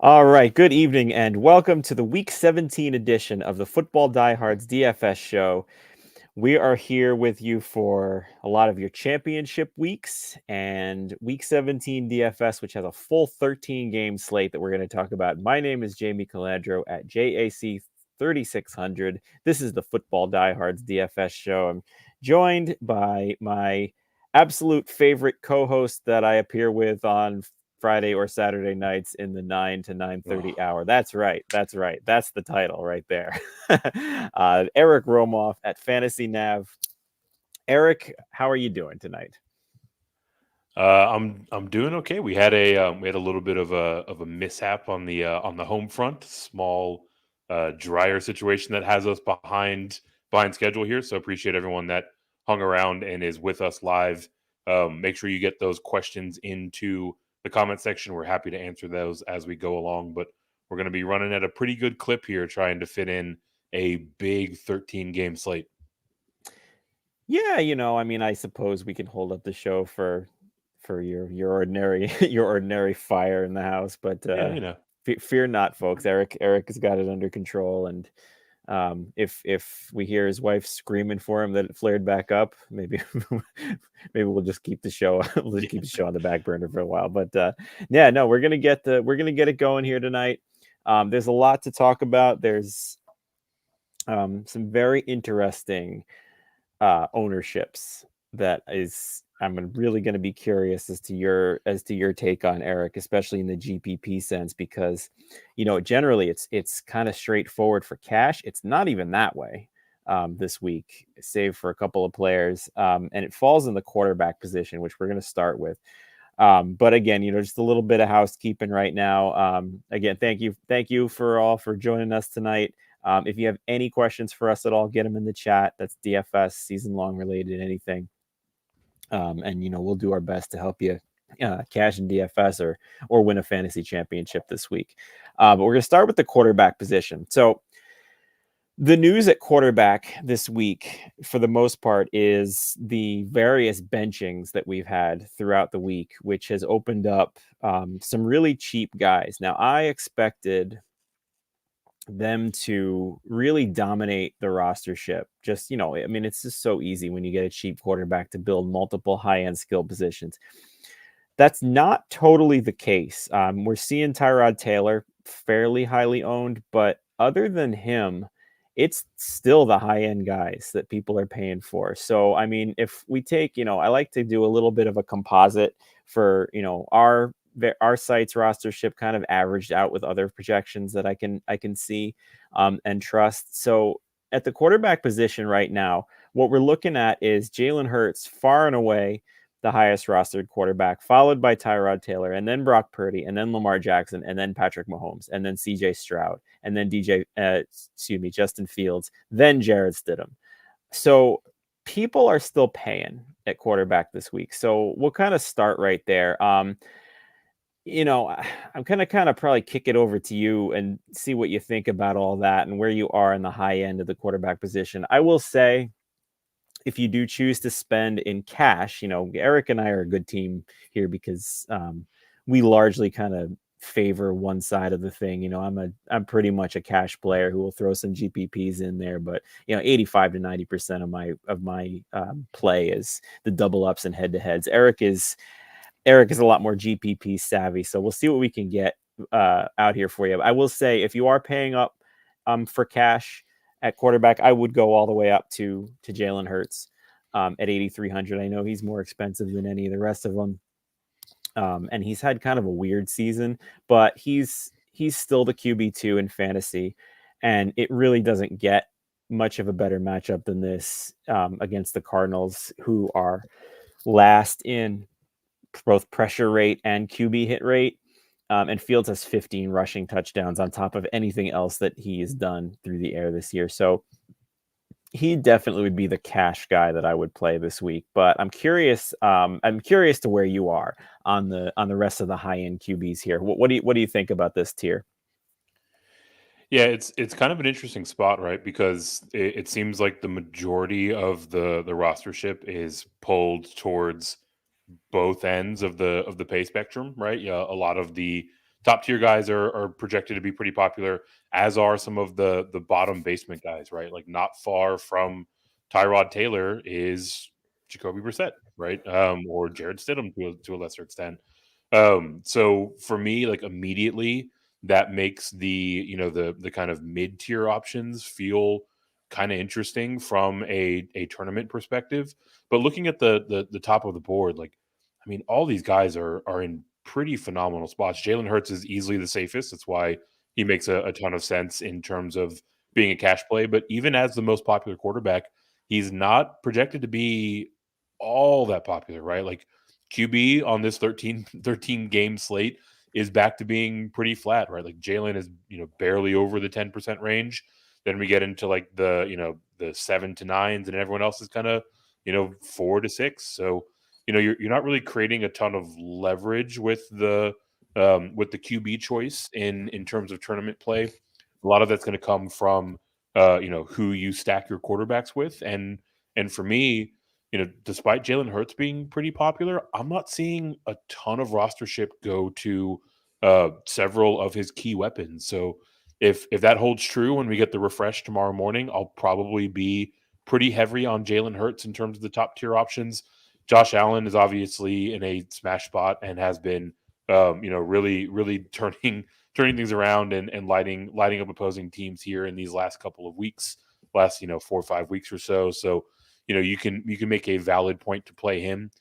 All right, good evening and welcome to the Week 17 edition of the Football Diehards DFS show. We are here with you for a lot of your championship weeks and Week 17 DFS, which has a full 13-game slate that we're going to talk about. My name is Jamie Calandro at JAC 3600. This is the Football Diehards DFS show. I'm joined by my absolute favorite co-host that I appear with on Friday or Saturday nights in the 9 to 9:30 hour. That's right. That's the title right there. Eric Romoff at Fantasy Nav. Eric, how are you doing tonight? I'm doing okay. We had a little bit of a mishap on the home front, small dryer situation that has us behind schedule here. So appreciate everyone that hung around and is with us live. Make sure you get those questions into the comment section. We're happy to answer those as we go along. But we're going to be running at a pretty good clip here, trying to fit in a big 13 game slate. Yeah, I suppose we can hold up the show for your ordinary your ordinary fire in the house, but Yeah, you know. fear not, folks. Eric has got it under control, and if we hear his wife screaming for him that it flared back up, maybe we'll just keep the show keep the show on the back burner for a while. But yeah, no, we're gonna get it going here tonight. There's a lot to talk about. There's some very interesting ownerships that is I'm really going to be curious as to your take on, Eric, especially in the GPP sense, because generally it's kind of straightforward for cash. It's not even that way this week, save for a couple of players, and it falls in the quarterback position, which we're going to start with. But again, just a little bit of housekeeping right now. Again, thank you for joining us tonight. If you have any questions for us at all, get them in the chat. That's DFS season-long related, anything. And we'll do our best to help you cash in DFS or win a fantasy championship this week. But we're going to start with the quarterback position. So the news at quarterback this week, for the most part, is the various benchings that we've had throughout the week, which has opened up some really cheap guys. Now, I expected them to really dominate the rostership. Just, it's just so easy when you get a cheap quarterback to build multiple high-end skill positions. That's not totally the case. We're seeing Tyrod Taylor fairly highly owned, but other than him, it's still the high-end guys that people are paying for. So, if we take, I like to do a little bit of a composite for, our site's rostership kind of averaged out with other projections that I can see and trust. So at the quarterback position right now, what we're looking at is Jalen Hurts far and away the highest rostered quarterback, followed by Tyrod Taylor, and then Brock Purdy, and then Lamar Jackson, and then Patrick Mahomes, and then CJ Stroud, and then Justin Fields, then Jared Stidham. So people are still paying at quarterback this week. So we'll kind of start right there. I'm kind of probably kick it over to you and see what you think about all that and where you are in the high end of the quarterback position. I will say, if you do choose to spend in cash, Eric and I are a good team here because we largely kind of favor one side of the thing. I'm pretty much a cash player who will throw some GPPs in there, but 85 to 90% of my play is the double ups and head to heads. Eric is a lot more GPP savvy, so we'll see what we can get out here for you. I will say, if you are paying up for cash at quarterback, I would go all the way up to Jalen Hurts at 8,300. I know he's more expensive than any of the rest of them, and he's had kind of a weird season, but he's still the QB2 in fantasy, and it really doesn't get much of a better matchup than this against the Cardinals, who are last in both pressure rate and QB hit rate. And Fields has 15 rushing touchdowns on top of anything else that he has done through the air this year. So he definitely would be the cash guy that I would play this week. But I'm curious. I'm curious to where you are on the rest of the high end QBs here. What do you think about this tier? Yeah, it's kind of an interesting spot, right? Because it seems like the majority of the rostership is pulled towards both ends of the pay spectrum, right? Yeah, a lot of the top tier guys are projected to be pretty popular, as are some of the bottom basement guys, right? Like not far from Tyrod Taylor is Jacoby Brissett, right? Or Jared Stidham to a lesser extent. So for me, like immediately, that makes the kind of mid tier options feel kind of interesting from a tournament perspective. But looking at the top of the board, like I mean, all these guys are in pretty phenomenal spots. Jalen Hurts is easily the safest. That's why he makes a ton of sense in terms of being a cash play. But even as the most popular quarterback, he's not projected to be all that popular, right? Like QB on this 13 game slate is back to being pretty flat, right? Like Jalen is, barely over the 10% range. Then we get into like the 7 to 9s, and everyone else is kind of, 4 to 6. So, you're not really creating a ton of leverage with the QB choice in terms of tournament play. A lot of that's going to come from who you stack your quarterbacks with, and for me, despite Jalen Hurts being pretty popular, I'm not seeing a ton of rostership go to several of his key weapons. So if that holds true when we get the refresh tomorrow morning, I'll probably be pretty heavy on Jalen Hurts in terms of the top tier options. Josh Allen is obviously in a smash spot and has been, really, really turning things around and lighting up opposing teams here in these last couple of weeks, last 4 or 5 weeks or so. So, you can make a valid point to play him.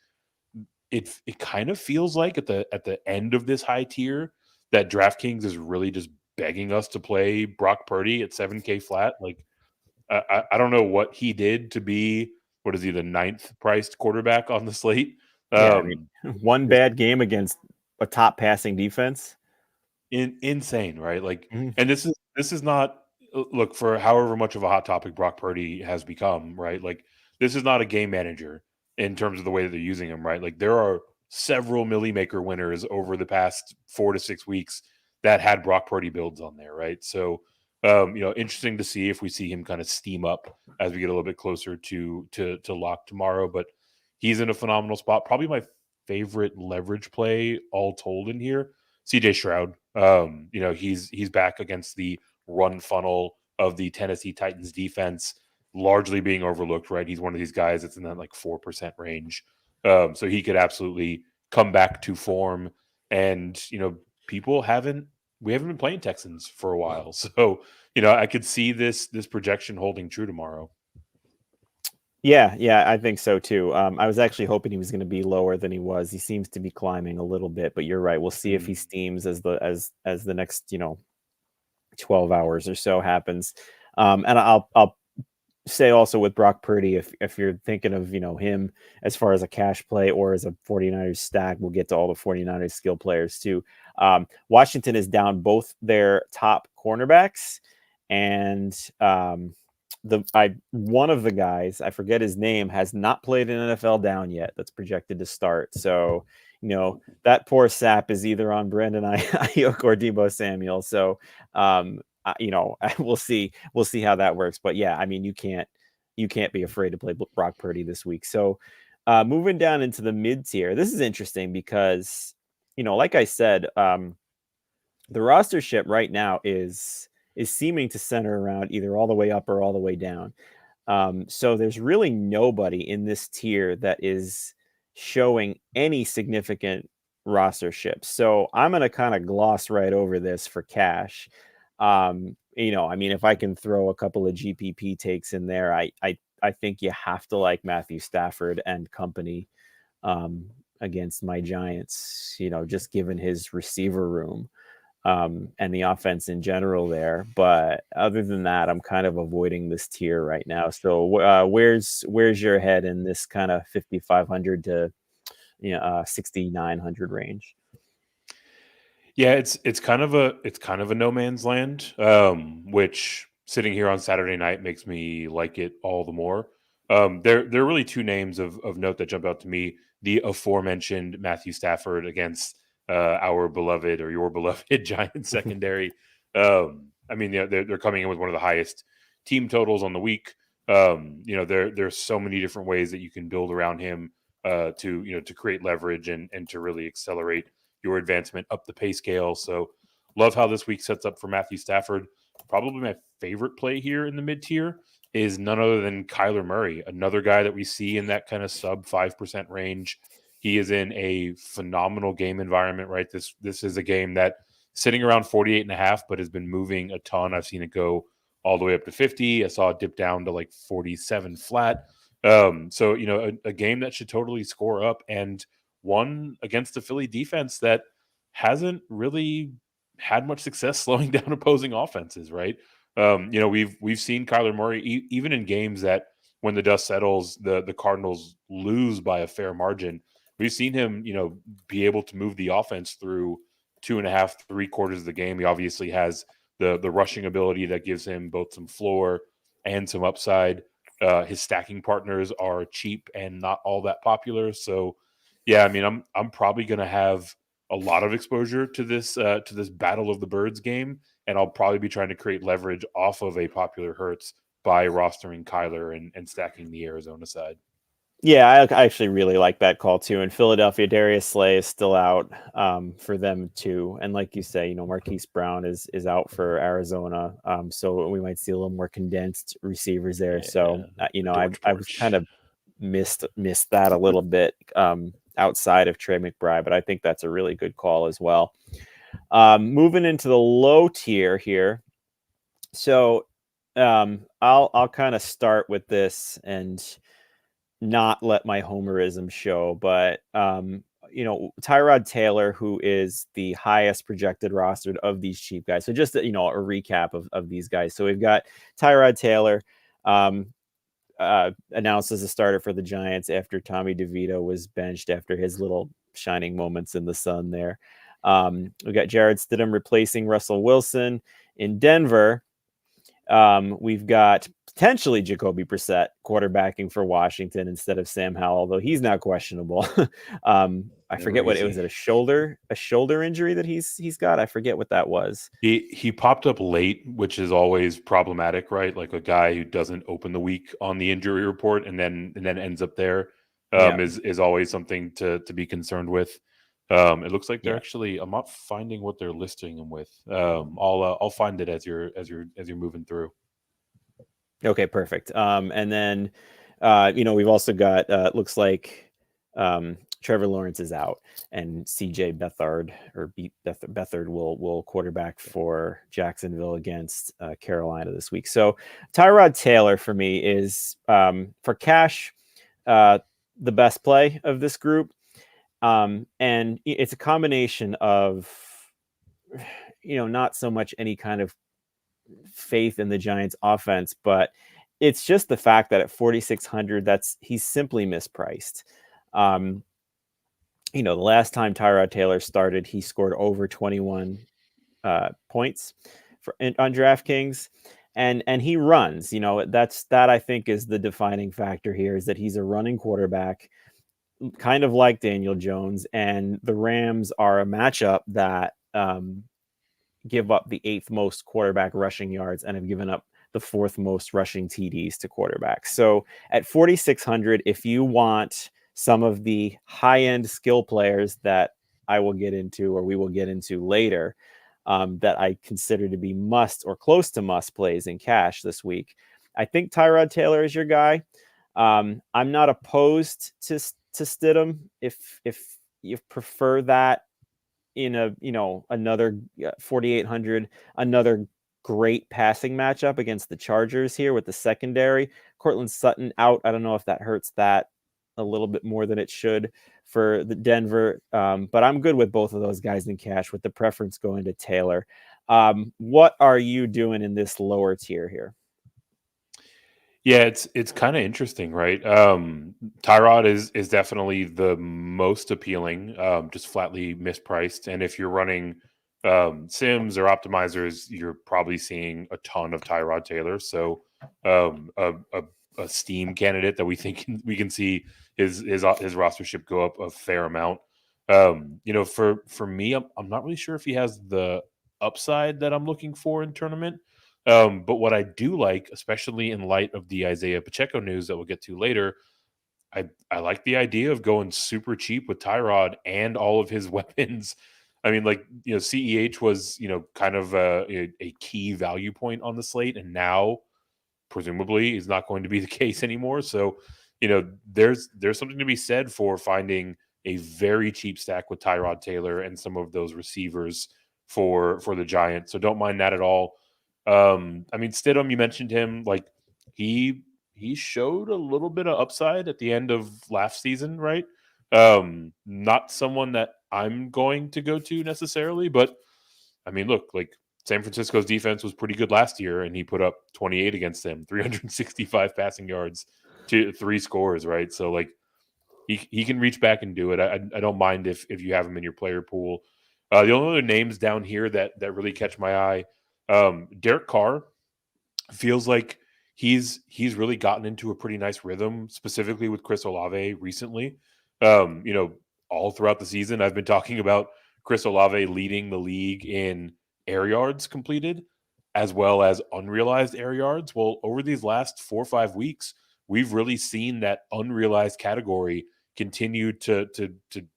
It kind of feels like at the end of this high tier that DraftKings is really just begging us to play Brock Purdy at 7K flat. Like I don't know what he did to be, what is he, the 9th priced quarterback on the slate? Yeah, I mean, one bad game against a top passing defense. Insane, right? Like, and this is not, look, for however much of a hot topic Brock Purdy has become, right? Like, this is not a game manager in terms of the way that they're using him, right? Like, there are several Millie Maker winners over the past 4 to 6 weeks that had Brock Purdy builds on there, right? So, interesting to see if we see him kind of steam up as we get a little bit closer to lock tomorrow. But he's in a phenomenal spot. Probably my favorite leverage play all told in here. CJ Stroud. He's back against the run funnel of the Tennessee Titans defense, largely being overlooked, right? He's one of these guys that's in that like 4% range. So he could absolutely come back to form. And, we haven't been playing Texans for a while. So, I could see this projection holding true tomorrow. Yeah, I think so too. I was actually hoping he was going to be lower than he was. He seems to be climbing a little bit, but you're right. We'll see if he steams as the next 12 hours or so happens. And I'll say also with Brock Purdy, if you're thinking of him as far as a cash play or as a 49ers stack, we'll get to all the 49ers skill players too. Washington is down both their top cornerbacks, and one of the guys, I forget his name, has not played an NFL down yet. That's projected to start. So, that poor sap is either on Brandon Ayuk or Deebo Samuel. So, we'll see how that works. But yeah, I mean, you can't be afraid to play Brock Purdy this week. So, moving down into the mid tier, this is interesting because, like I said, the rostership right now is seeming to center around either all the way up or all the way down. So there's really nobody in this tier that is showing any significant rostership. So I'm going to kind of gloss right over this for cash. I mean, if I can throw a couple of GPP takes in there, I think you have to like Matthew Stafford and company against my Giants, just given his receiver room. And the offense in general there. But other than that, I'm kind of avoiding this tier right now. So where's your head in this kind of 5,500 to 6,900 range? Yeah, it's kind of a no man's land, which sitting here on Saturday night makes me like it all the more. There are really two names of note that jump out to me: the aforementioned Matthew Stafford against our beloved or your beloved Giants secondary. I mean, they're coming in with one of the highest team totals on the week. There's so many different ways that you can build around him to create leverage and to really accelerate your advancement up the pay scale. So love how this week sets up for Matthew Stafford. Probably my favorite play here in the mid tier is none other than Kyler Murray, another guy that we see in that kind of sub 5% range. He is in a phenomenal game environment, right? This is a game that sitting around 48.5, but has been moving a ton. I've seen it go all the way up to 50. I saw it dip down to like 47 flat. So, a game that should totally score up, and one against the Philly defense that hasn't really had much success slowing down opposing offenses, right? We've seen Kyler Murray even in games that when the dust settles, the Cardinals lose by a fair margin. We've seen him, be able to move the offense through 2.5, 3/4 of the game. He obviously has the rushing ability that gives him both some floor and some upside. His stacking partners are cheap and not all that popular. So, yeah, I mean, I'm probably going to have a lot of exposure to this Battle of the Birds game, and I'll probably be trying to create leverage off of a popular Hurts by rostering Kyler and stacking the Arizona side. Yeah, I actually really like that call too. In Philadelphia, Darius Slay is still out for them too, and like you say, Marquise Brown is out for Arizona, so we might see a little more condensed receivers there. Yeah. So I was kind of missed that a little bit outside of Trey McBride, but I think that's a really good call as well. Moving into the low tier here, so I'll kind of start with this and not let my homerism show, but Tyrod Taylor, who is the highest projected rostered of these cheap guys. So just a recap of these guys. So we've got Tyrod Taylor announced as a starter for the Giants after Tommy DeVito was benched after his little shining moments in the sun there. We got Jarrett Stidham replacing Russell Wilson in Denver. We've got potentially Jacoby Brissett quarterbacking for Washington instead of Sam Howell, although he's now questionable. I forget what it was. A shoulder injury that he's got. I forget what that was. He popped up late, which is always problematic, right? Like a guy who doesn't open the week on the injury report and then ends up there is always something to be concerned with. It looks like they're actually. I'm not finding what they're listing them with. I'll find it as you're moving through. Okay, perfect. And then we've also got looks like Trevor Lawrence is out, and CJ Beathard will quarterback for Jacksonville against Carolina this week. So Tyrod Taylor for me is for cash the best play of this group. And it's a combination of, not so much any kind of faith in the Giants offense, but it's just the fact that at 4,600, he's simply mispriced. The last time Tyrod Taylor started, he scored over 21 points on DraftKings, and he runs. That I think is the defining factor here, is that he's a running quarterback, kind of like Daniel Jones, and the Rams are a matchup that give up the 8th most quarterback rushing yards and have given up the 4th most rushing TDs to quarterbacks. So at 4,600, if you want some of the high-end skill players that I will get into, or we will get into later, that I consider to be must or close to must plays in cash this week, I think Tyrod Taylor is your guy. I'm not opposed to Stidham if you prefer that in another 4,800, another great passing matchup against the Chargers here with the secondary. Cortland Sutton out. I don't know if that hurts that a little bit more than it should for the Denver, but I'm good with both of those guys in cash, with the preference going to Taylor. What are you doing in this lower tier here? Yeah, it's kind of interesting, right? Tyrod is definitely the most appealing, just flatly mispriced. And if you're running sims or optimizers, you're probably seeing a ton of Tyrod Taylor. So a steam candidate that we think we can see his rostership go up a fair amount. For me, I'm not really sure if he has the upside that I'm looking for in tournament. But what I do like, especially in light of the Isaiah Pacheco news that we'll get to later, I like the idea of going super cheap with Tyrod and all of his weapons. I mean, like, CEH was, kind of a key value point on the slate, and now presumably is not going to be the case anymore. So, there's something to be said for finding a very cheap stack with Tyrod Taylor and some of those receivers for the Giants. So don't mind that at all. I mean, Stidham, you mentioned him, like he showed a little bit of upside at the end of last season, right? Not someone that I'm going to go to necessarily, but I mean, look, like San Francisco's defense was pretty good last year, and he put up 28 against them, 365 passing yards to 3 scores, right? So like he can reach back and do it. I don't mind if you have him in your player pool. The only other names down here that really catch my eye, Derek Carr feels like he's really gotten into a pretty nice rhythm, specifically with Chris Olave recently. All throughout the season, I've been talking about Chris Olave leading the league in air yards completed as well as unrealized air yards. Well, over these last 4 or 5 weeks, we've really seen that unrealized category continue to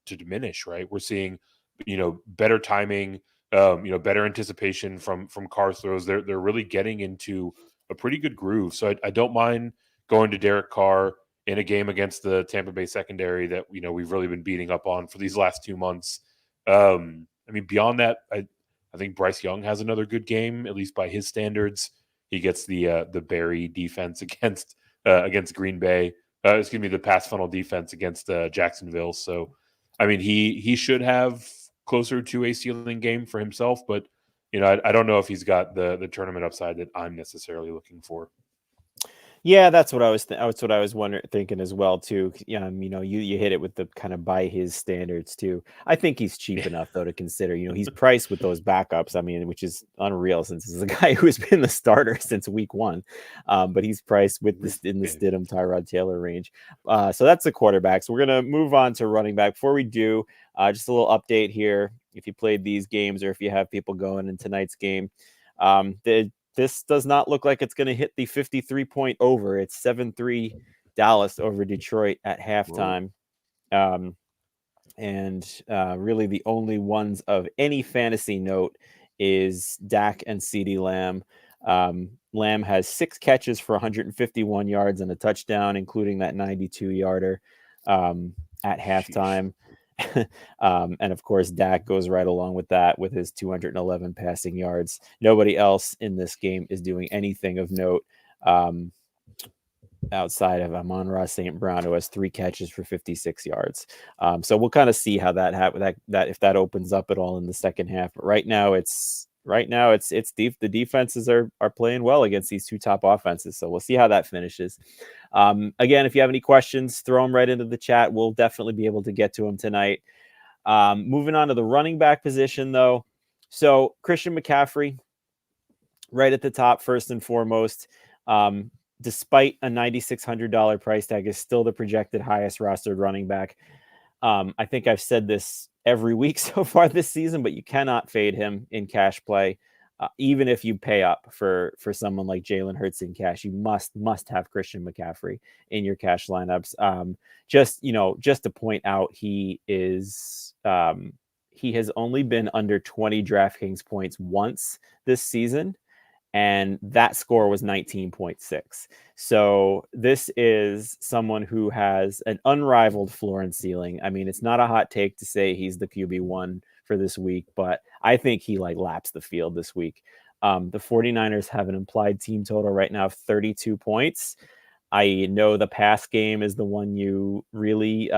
diminish, right? We're seeing, better timing, better anticipation from Carr's throws. They're really getting into a pretty good groove. So I don't mind going to Derek Carr in a game against the Tampa Bay secondary that we've really been beating up on for these last 2 months. I mean, beyond that, I think Bryce Young has another good game, at least by his standards. He gets the Barry defense against Green Bay. The pass funnel defense against Jacksonville. So, I mean, he should have closer to a ceiling game for himself, but I don't know if he's got the tournament upside that I'm necessarily looking for. Yeah, that's what I was. That's what I was thinking as well too. Yeah, you hit it with the kind of by his standards too. I think he's cheap enough though to consider. He's priced with those backups. I mean, which is unreal since this is a guy who has been the starter since week 1. But he's priced with this in the Stidham Tyrod Taylor range. So that's the quarterback. So we're gonna move on to running back. Before we do, just a little update here. If you played these games or if you have people going in tonight's game, this does not look like it's going to hit the 53-point over. It's 7-3 Dallas over Detroit at halftime. Really the only ones of any fantasy note is Dak and CeeDee Lamb. Lamb has 6 catches for 151 yards and a touchdown, including that 92-yarder at halftime. And of course, Dak goes right along with that with his 211 passing yards. Nobody else in this game is doing anything of note outside of Amon-Ra St. Brown, who has 3 catches for 56 yards. So we'll kind of see how that if that opens up at all in the second half. But right now it's deep. The defenses are playing well against these 2 top offenses. So we'll see how that finishes. Again, if you have any questions, throw them right into the chat. We'll definitely be able to get to them tonight. Moving on to the running back position, though. So Christian McCaffrey, right at the top, first and foremost, despite a $9,600 price tag, is still the projected highest rostered running back. I think I've said this every week so far this season, but you cannot fade him in cash play. Even if you pay up for someone like Jalen Hurts in cash, you must have Christian McCaffrey in your cash lineups. Just to point out, he has only been under 20 DraftKings points once this season, and that score was 19.6. So this is someone who has an unrivaled floor and ceiling. I mean, it's not a hot take to say he's the QB1 for this week, but I think he laps the field this week. The 49ers have an implied team total right now of 32 points. I know the pass game is the one you really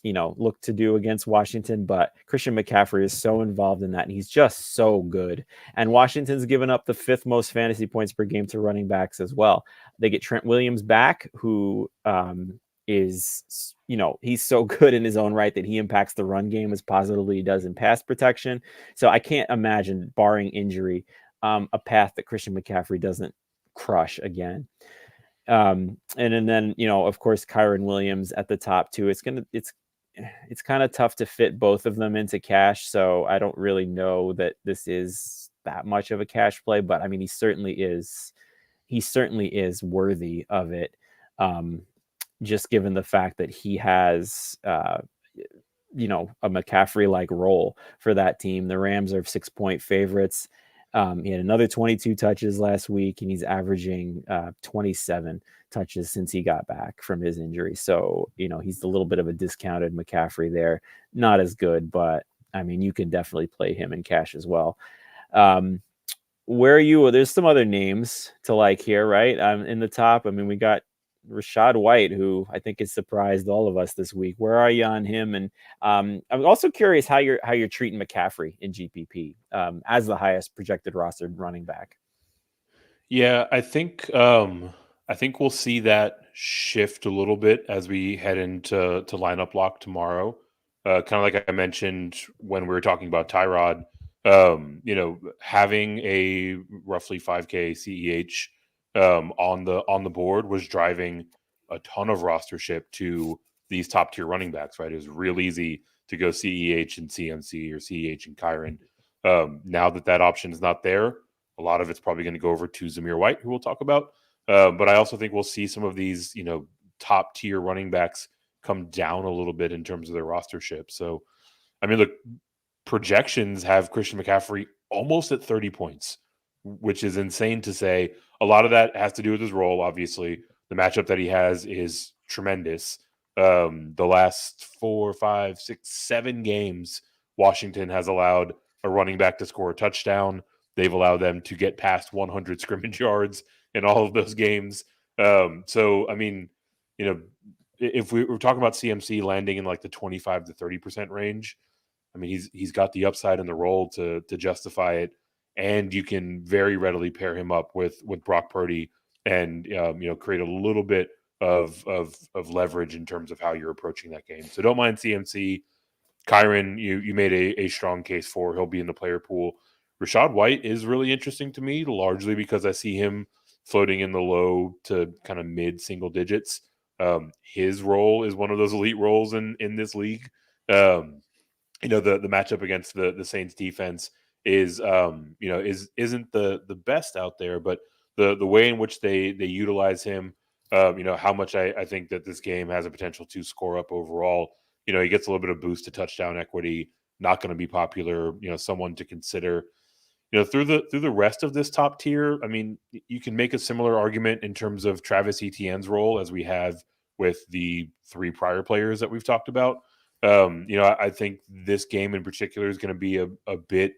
look to do against Washington, but Christian McCaffrey is so involved in that, and he's just so good. And Washington's given up the 5th most fantasy points per game to running backs as well. They get Trent Williams back, who is, he's so good in his own right that he impacts the run game as positively he does in pass protection. So I can't imagine, barring injury, a path that Christian McCaffrey doesn't crush again. And then, of course, Kyron Williams at the top too. It's kind of tough to fit both of them into cash. So I don't really know that this is that much of a cash play, but I mean, he certainly is worthy of it. just given the fact that he has, a McCaffrey-like role for that team. The Rams are 6-point favorites. He had another 22 touches last week, and he's averaging 27 touches since he got back from his injury. So, he's a little bit of a discounted McCaffrey there. Not as good, but I mean, you can definitely play him in cash as well. Where are you? There's some other names to like here, right? In the top. I mean, we got Rachaad White, who I think has surprised all of us this week. Where are you on him? And I'm also curious how you're treating McCaffrey in GPP as the highest projected rostered running back. Yeah, I think we'll see that shift a little bit as we head into lineup lock tomorrow. Kind of like I mentioned when we were talking about Tyrod, having a roughly 5K CEH on the board was driving a ton of rostership to these top tier running backs. Right, it was real easy to go CEH and CMC or CEH and Kyron. Now that option is not there, a lot of it's probably going to go over to Zamir White, who we'll talk about. But I also think we'll see some of these, top tier running backs come down a little bit in terms of their rostership. So, I mean, look, projections have Christian McCaffrey almost at 30 points, which is insane to say. A lot of that has to do with his role. Obviously, the matchup that he has is tremendous. The last 4, 5, 6, 7 games, Washington has allowed a running back to score a touchdown. They've allowed them to get past 100 scrimmage yards in all of those games. So, I mean, if we're talking about CMC landing in like the 25 to 30% range, I mean, he's got the upside and the role to justify it, and you can very readily pair him up with Brock Purdy and create a little bit of leverage in terms of how you're approaching that game. So don't mind CMC. Kyron, you made a strong case for. He'll be in the player pool. Rachaad White is really interesting to me, largely because I see him floating in the low to kind of mid single digits. His role is one of those elite roles in this league. The matchup against the Saints defense isn't the best out there, but the way in which they utilize him, how much I think that this game has a potential to score up overall. He gets a little bit of boost to touchdown equity. Not going to be popular. Someone to consider. Through the rest of this top tier, I mean, you can make a similar argument in terms of Travis Etienne's role as we have with the 3 prior players that we've talked about. I think this game in particular is going to be a bit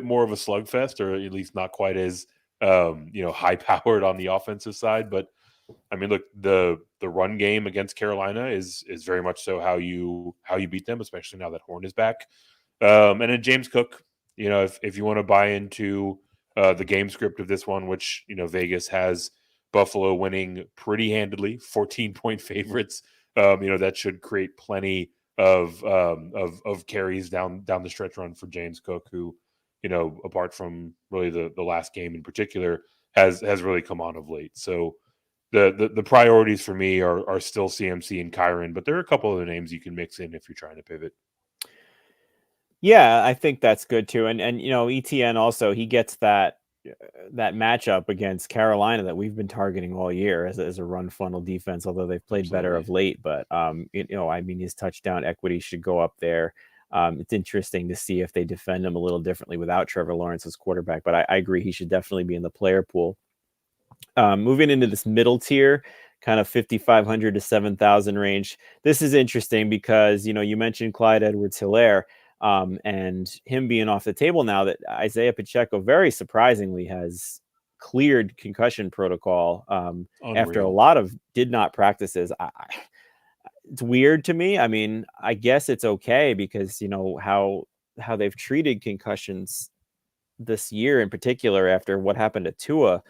more of a slugfest, or at least not quite as high powered on the offensive side. But I mean, look, the run game against Carolina is very much so how you beat them, especially now that Horn is back. And then James Cook, if you want to buy into the game script of this one, which Vegas has Buffalo winning pretty handedly, 14-point favorites. That should create plenty of carries down the stretch run for James Cook, who apart from really the last game in particular, has really come on of late. So the priorities for me are still CMC and Kyron, but there are a couple other names you can mix in if you're trying to pivot. Yeah, I think that's good too. And ETN also, he gets that matchup against Carolina that we've been targeting all year as a run funnel defense, although they've played better of late. But I mean, his touchdown equity should go up there. It's interesting to see if they defend him a little differently without Trevor Lawrence as quarterback. But I agree, he should definitely be in the player pool. Moving into this middle tier, kind of 5,500 to 7,000 range. This is interesting because, you mentioned Clyde Edwards-Helaire. And him being off the table now that Isaiah Pacheco very surprisingly has cleared concussion protocol after a lot of did not practices. It's weird to me. I mean, I guess it's okay because how they've treated concussions this year in particular after what happened to Tua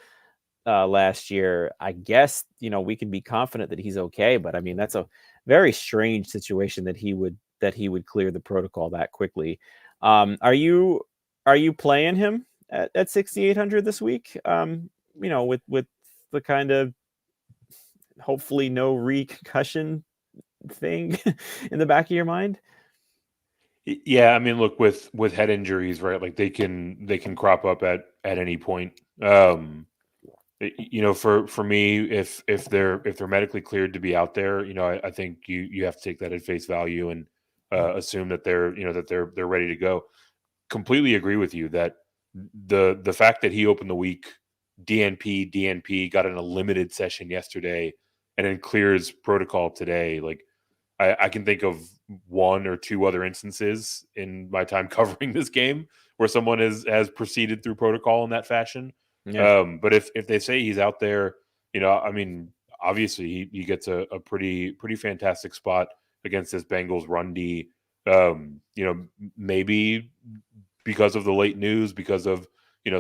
last year. I guess we can be confident that he's okay, but I mean that's a very strange situation that he would clear the protocol that quickly. Are you playing him at 6,800 this week? With the kind of hopefully no re-concussion thing in the back of your mind? Yeah, I mean, look, with head injuries, right? Like they can crop up at any point. For me, if they're medically cleared to be out there, I think you have to take that at face value and assume that they're ready to go. Completely agree with you that the fact that he opened the week DNP got in a limited session yesterday and then clears protocol today. Like I can think of one or two other instances in my time covering this game where someone has proceeded through protocol in that fashion. Yeah. But if they say he's out there, I mean, obviously he gets a pretty fantastic spot against this Bengals run D. Maybe because of the late news, because of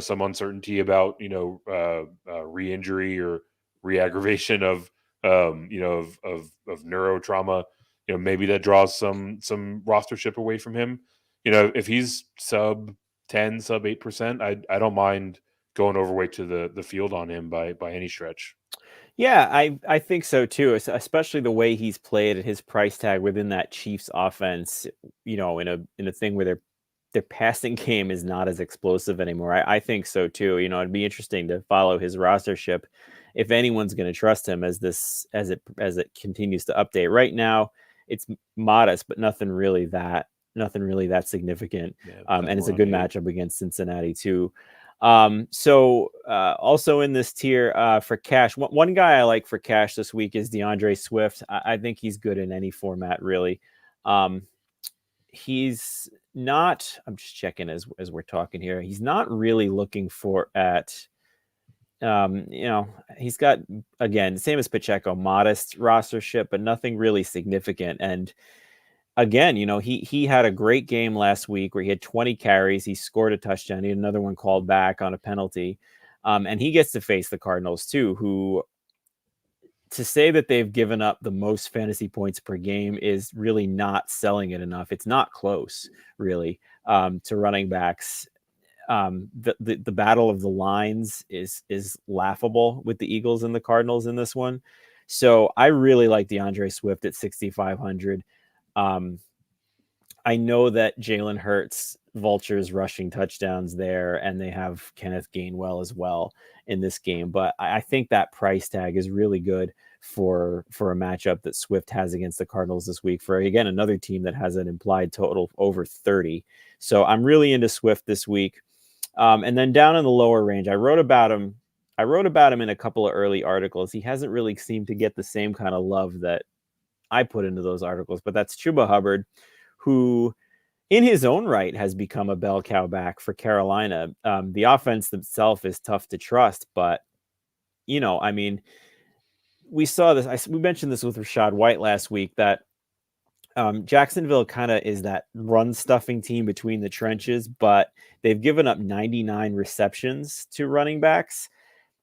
some uncertainty about re-injury or re-aggravation of of neuro trauma. Maybe that draws some rostership away from him. If he's sub 10, sub 8%, I don't mind going overweight to the field on him by any stretch. Yeah, I think so too, especially the way he's played at his price tag within that Chiefs offense, in a thing where their passing game is not as explosive anymore. I think so too. It'd be interesting to follow his rostership if anyone's going to trust him as it continues to update. Right now, it's modest, but nothing really that significant. Yeah, And it's a around good 8. matchup against Cincinnati too. Also in this tier for cash, one guy I like for cash this week is DeAndre Swift. I think he's good in any format, really. He's not, I'm just checking as we're talking here. He's not really looking he's got, again, same as Pacheco, modest rostership, but nothing really significant. And again, he had a great game last week where he had 20 carries. He scored a touchdown. He had another one called back on a penalty. And he gets to face the Cardinals too, who, to say that they've given up the most fantasy points per game is really not selling it enough. It's not close, really, to running backs. The battle of the lines is laughable with the Eagles and the Cardinals in this one. So I really like DeAndre Swift at 6,500. I know that Jalen Hurts vultures rushing touchdowns there, and they have Kenneth Gainwell as well in this game. But I think that price tag is really good for a matchup that Swift has against the Cardinals this week, for, again, another team that has an implied total of over 30. So I'm really into Swift this week. And then down in the lower range, I wrote about him in a couple of early articles. He hasn't really seemed to get the same kind of love that I put into those articles, but that's Chuba Hubbard, who in his own right has become a bell cow back for Carolina. The offense itself is tough to trust, but I mean, we saw this. We mentioned this with Rachaad White last week, that Jacksonville kind of is that run stuffing team between the trenches, but they've given up 99 receptions to running backs.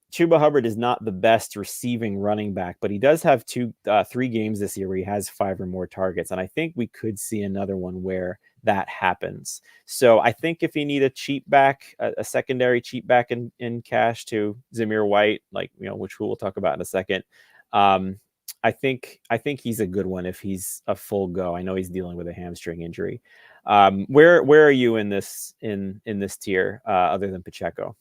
Chuba Hubbard is not the best receiving running back, but he does have 3 games this year where he has 5 or more targets. And I think we could see another one where that happens. So I think if you need a cheap back, a secondary cheap back in cash to Zamir White, which we'll talk about in a second, I think he's a good one if he's a full go. I know he's dealing with a hamstring injury. Where are you in this tier other than Pacheco?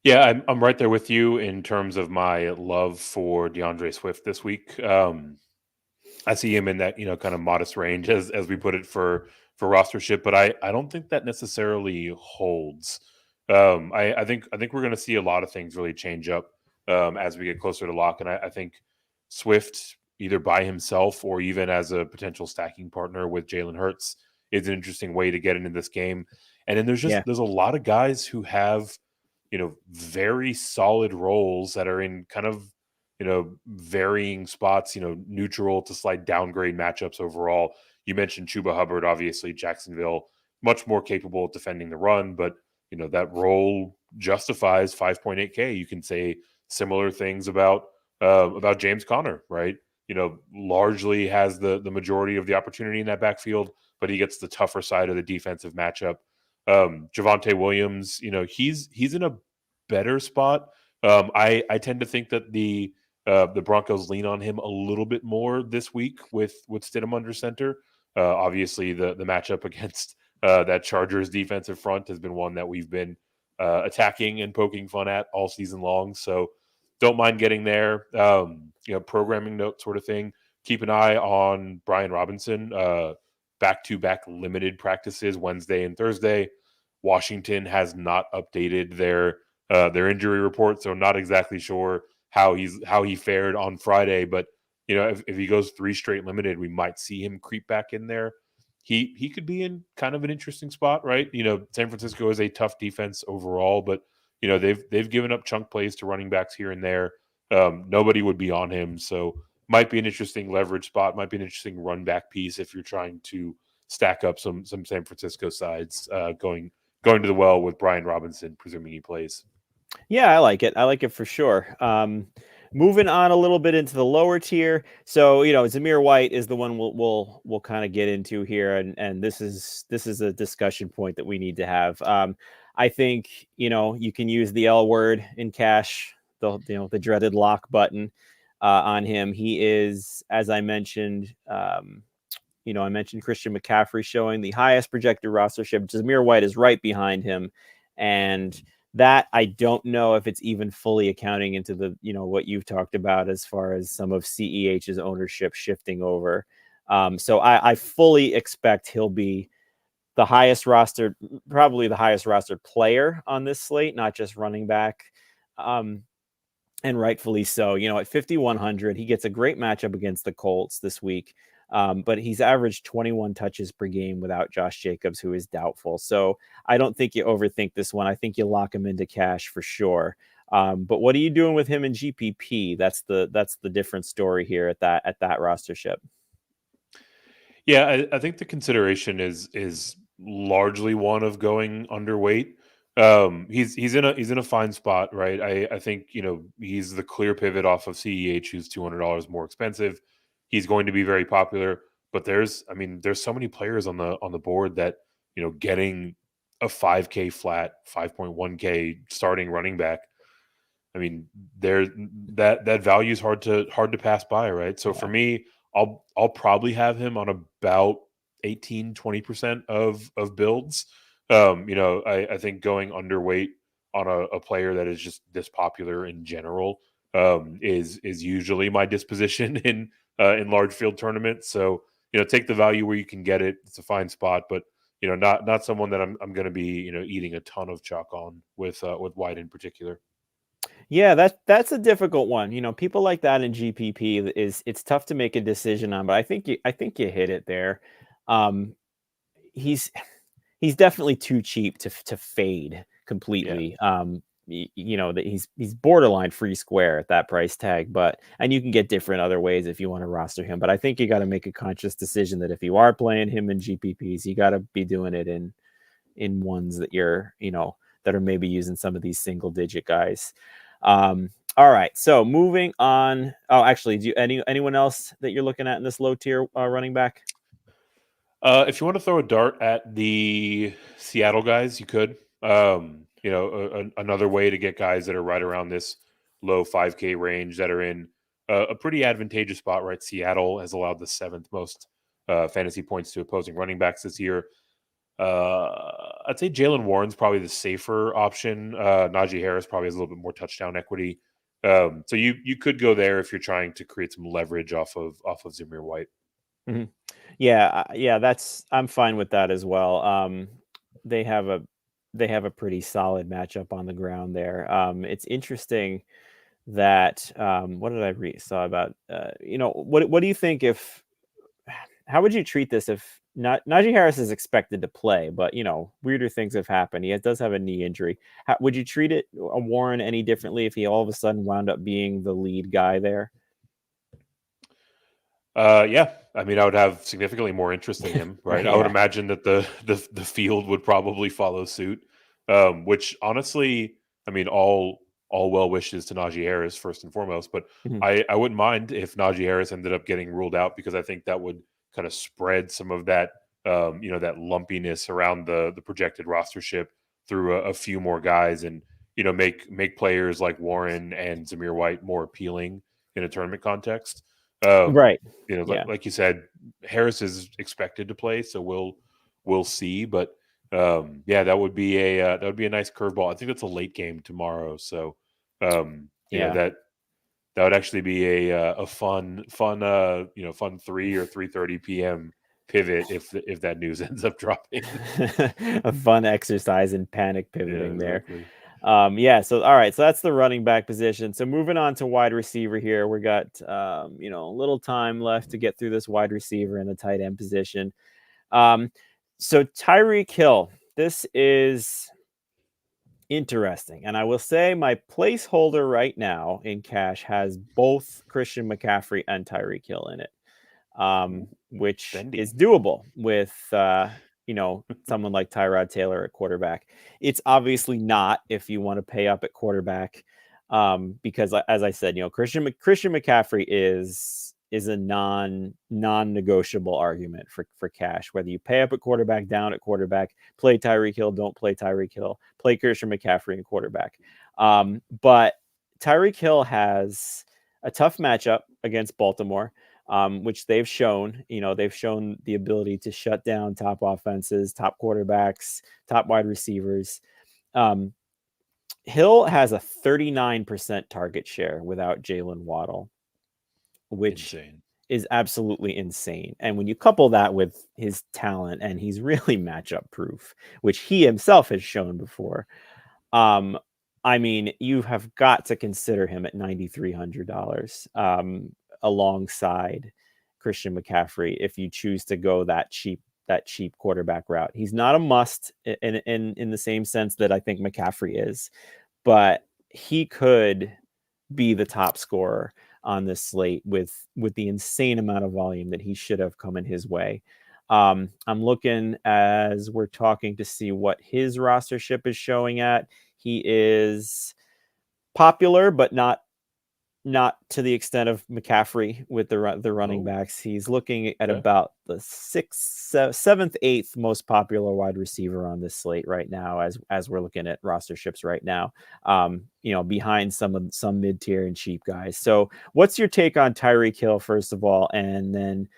Yeah, I'm right there with you in terms of my love for DeAndre Swift this week. I see him in that kind of modest range as we put it for rostership, but I don't think that necessarily holds. I think we're going to see a lot of things really change up as we get closer to lock, and I think Swift, either by himself or even as a potential stacking partner with Jalen Hurts, is an interesting way to get into this game. And then there's a lot of guys who have very solid roles that are in kind of varying spots, neutral to slight downgrade matchups overall. You mentioned Chuba Hubbard, obviously Jacksonville, much more capable of defending the run, but that role justifies 5.8K. You can say similar things about James Conner, right? Largely has the majority of the opportunity in that backfield, but he gets the tougher side of the defensive matchup. Javonte Williams, he's in a better spot. I tend to think that the Broncos lean on him a little bit more this week with Stidham under center. Obviously, the matchup against that Chargers defensive front has been one that we've been attacking and poking fun at all season long. So don't mind getting there. Programming note sort of thing. Keep an eye on Brian Robinson. Back-to-back limited practices Wednesday and Thursday. Washington has not updated their injury report, so not exactly sure how he fared on Friday. But if he goes 3 straight limited, we might see him creep back in there. He could be in kind of an interesting spot, right? San Francisco is a tough defense overall, but they've given up chunk plays to running backs here and there. Nobody would be on him, so might be an interesting leverage spot. Might be an interesting run back piece if you're trying to stack up some San Francisco sides going to the well with Brian Robinson, presuming he plays. Yeah, I like it. I like it for sure. Moving on a little bit into the lower tier. So, Zamir White is the one we'll kind of get into here. And this is a discussion point that we need to have. I think, you can use the L word in cash, the dreaded lock button on him. He is, as I mentioned, I mentioned Christian McCaffrey showing the highest projected rostership. Zamir White is right behind him. And that I don't know if it's even fully accounting into the, what you've talked about as far as some of CEH's ownership shifting over. So I fully expect he'll be the highest rostered, probably the highest rostered player on this slate, not just running back. And rightfully so. At 5,100, he gets a great matchup against the Colts this week. But he's averaged 21 touches per game without Josh Jacobs, who is doubtful. So I don't think you overthink this one. I think you lock him into cash for sure. But what are you doing with him in GPP? That's the different story here at that rostership. Yeah, I think the consideration is largely one of going underweight. He's in a fine spot, right? I think he's the clear pivot off of CEH, who's $200 more expensive. He's going to be very popular, but there's so many players on the board that getting a 5K flat, 5.1K starting running back. I mean, that value is hard to pass by, right? So for me, I'll probably have him on about 18-20% of builds. I think going underweight on a player that is just this popular in general is usually my disposition in large field tournaments. So take the value where you can get it. It's a fine spot, but not someone that I'm going to be eating a ton of chalk on with White in particular. Yeah, that's a difficult one. People like that in GPP it's tough to make a decision on, but I think you hit it there. He's definitely too cheap to fade completely. Yeah. That he's borderline free square at that price tag, and you can get different other ways if you want to roster him. But I think you got to make a conscious decision that if you are playing him in GPPs, you got to be doing it in ones that you're that are maybe using some of these single digit guys. All right, so moving on. Oh, actually, do anyone else that you're looking at in this low tier running back? If you want to throw a dart at the Seattle guys, you could. Another way to get guys that are right around this low 5K range that are in a pretty advantageous spot, right? Seattle has allowed the 7th most fantasy points to opposing running backs this year. I'd say Jaylen Warren's probably the safer option. Najee Harris probably has a little bit more touchdown equity. So you could go there if you're trying to create some leverage off of Zamir White. Mm-hmm. Yeah, I'm fine with that as well. They have a pretty solid matchup on the ground there. It's interesting that what did I saw about what do you think how would you treat this if Najee Harris is expected to play, but weirder things have happened. He does have a knee injury. Would you treat Warren any differently if he all of a sudden wound up being the lead guy there? Yeah, I would have significantly more interest in him, right? I would imagine that the field would probably follow suit. Which honestly, all well wishes to Najee Harris first and foremost, but I wouldn't mind if Najee Harris ended up getting ruled out, because I think that would kind of spread some of that that lumpiness around the projected rostership through a few more guys, and make players like Warren and Zamir White more appealing in a tournament context. Right. Like you said, Harris is expected to play, so we'll see. But That would be a nice curveball. I think that's a late game tomorrow, so that would actually be a fun 3 or 3:30 p.m. pivot if that news ends up dropping. A fun exercise in panic pivoting there. Exactly. So all right, so that's the running back position. So moving on to wide receiver here, we got a little time left to get through this wide receiver and the tight end position. So Tyreek Hill, this is interesting, and I will say my placeholder right now in cash has both Christian McCaffrey and Tyreek Hill in it, which Bendy. is doable with someone like Tyrod Taylor at quarterback. It's obviously not if you want to pay up at quarterback, because as I said, Christian McCaffrey is a non-negotiable argument for cash. Whether you pay up at quarterback, down at quarterback, play Tyreek Hill, don't play Tyreek Hill, play Christian McCaffrey in quarterback. But Tyreek Hill has a tough matchup against Baltimore, which they've shown. They've shown the ability to shut down top offenses, top quarterbacks, top wide receivers. Hill has a 39% target share without Jalen Waddle, which is absolutely insane. And when you couple that with his talent, and he's really matchup proof, which he himself has shown before, you have got to consider him at $9,300 alongside Christian McCaffrey if you choose to go that cheap quarterback route. He's not a must in the same sense that I think McCaffrey is, but he could be the top scorer on this slate with the insane amount of volume that he should have coming his way. I'm looking as we're talking to see what his rostership is showing at. He is popular, but not to the extent of McCaffrey with the running backs. He's looking at about the 6th, 7th, 8th most popular wide receiver on this slate right now, as we're looking at rosterships right now. Behind some mid-tier and cheap guys. So, what's your take on Tyreek Hill first of all, and then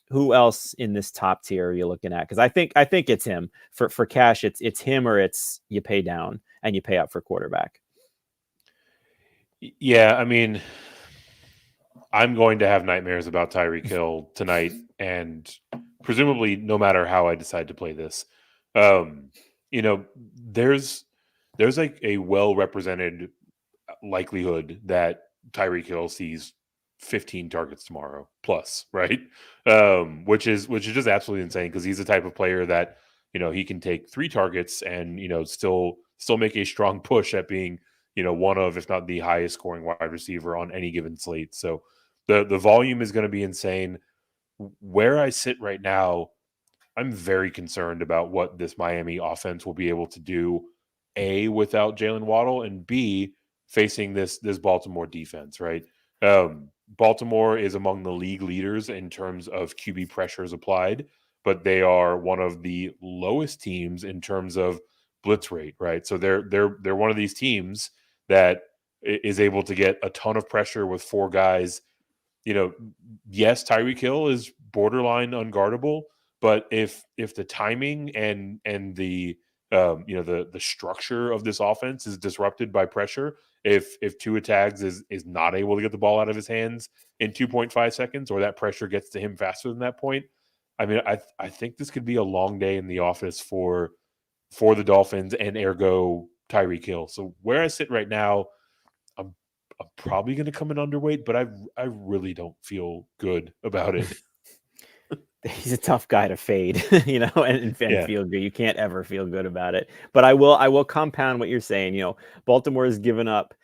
who else in this top tier are you looking at? Because I think it's him for cash. It's him, or it's you pay down and you pay up for quarterback. Yeah, I'm going to have nightmares about Tyreek Hill tonight, and presumably no matter how I decide to play this. There's like a well-represented likelihood that Tyreek Hill sees 15 targets tomorrow plus, right? Which is just absolutely insane, because he's the type of player that, he can take 3 targets and, still make a strong push at being, one of, if not the highest scoring wide receiver on any given slate. So the volume is going to be insane. Where I sit right now, I'm very concerned about what this Miami offense will be able to do, A, without Jalen Waddle, and B, facing this Baltimore defense, right? Baltimore is among the league leaders in terms of QB pressures applied, but they are one of the lowest teams in terms of blitz rate, right? So they're one of these teams that is able to get a ton of pressure with 4 guys. Yes, Tyreek Hill is borderline unguardable, but if the timing and the the structure of this offense is disrupted by pressure, if Tua Tags is not able to get the ball out of his hands in 2.5 seconds, or that pressure gets to him faster than that point, I think this could be a long day in the office for the Dolphins, and ergo Tyreek Hill. So where I sit right now, I'm probably going to come in underweight, but I really don't feel good about it. He's a tough guy to fade, and feel good. You can't ever feel good about it. But I will compound what you're saying. Baltimore has given up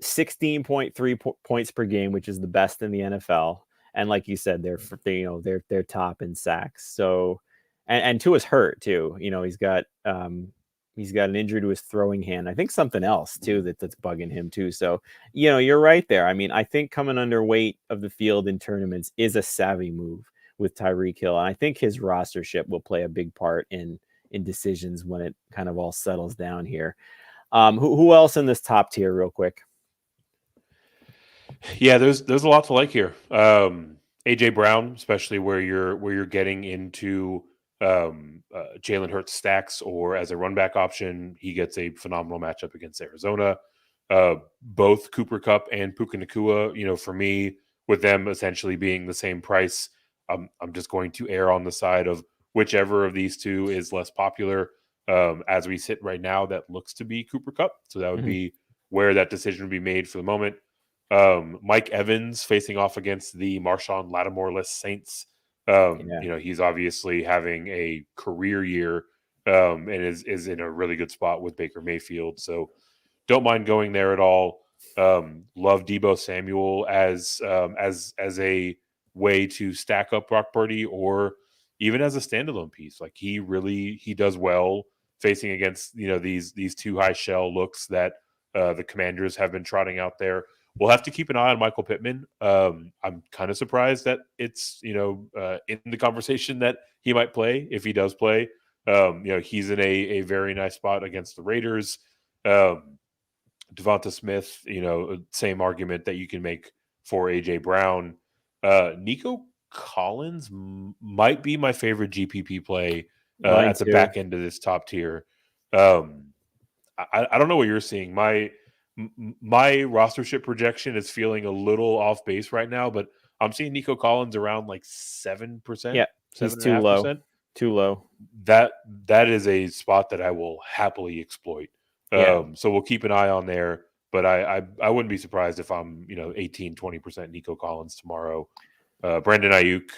16.3 points per game, which is the best in the NFL. And like you said, they're top in sacks. So, and Tua's hurt too. He's got an injury to his throwing hand. I think something else too that's bugging him too. So, you're right there. I think coming underweight of the field in tournaments is a savvy move with Tyreek Hill. And I think his rostership will play a big part in decisions when it kind of all settles down here. Who else in this top tier real quick? Yeah, there's a lot to like here. AJ Brown, especially where you're getting into Jalen Hurts stacks or as a run back option, he gets a phenomenal matchup against Arizona. Both Cooper Kupp and Puka Nacua, for me, with them essentially being the same price, I'm just going to err on the side of whichever of these two is less popular. As we sit right now, that looks to be Cooper Kupp. So that would be where that decision would be made for the moment. Mike Evans facing off against the Marshawn Lattimore-less Saints. He's obviously having a career year and is in a really good spot with Baker Mayfield. So don't mind going there at all. Love Deebo Samuel as a way to stack up Brock Purdy or even as a standalone piece. Like he does well facing against these two high shell looks that the Commanders have been trotting out there. We'll have to keep an eye on Michael Pittman. I'm kind of surprised that it's in the conversation that he might play if he does play. He's in a very nice spot against the Raiders. Devonta Smith, same argument that you can make for AJ Brown. Nico Collins might be my favorite GPP play at the back end of this top tier. I don't know what you're seeing. My rostership projection is feeling a little off base right now, but I'm seeing Nico Collins around like 7%. Yeah, he's too low. Too low. That is a spot that I will happily exploit. So we'll keep an eye on there, but I wouldn't be surprised if I'm 18-20% Nico Collins tomorrow. Brandon Ayuk